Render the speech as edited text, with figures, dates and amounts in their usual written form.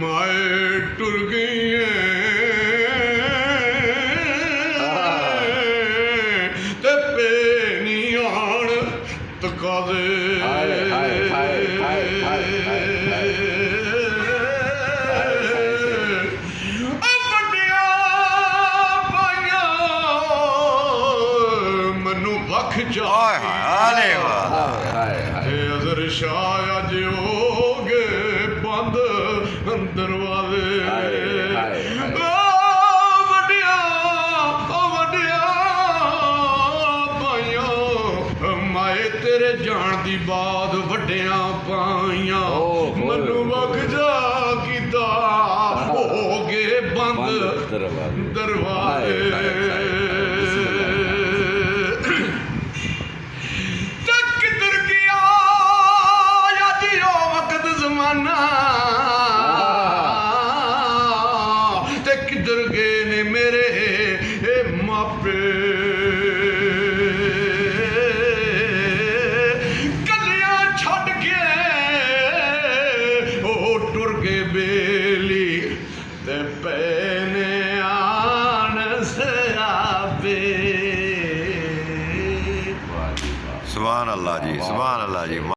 माए टुर गई ते पे नहीं आन तका दे मनु वख जा अजर शाह अज हो गए बंद दरवाजे माए तेरे जान दी बात वड्डियां पाइयां मनु वख जा कीता हो गए बंद दरवाजे ते किधर गए ने मेरे मापे कलियां छड़ के ओ टुर गए बेली ते पैने आन सयाबे। सुभान अल्लाह जी, सुभान अल्लाह जी।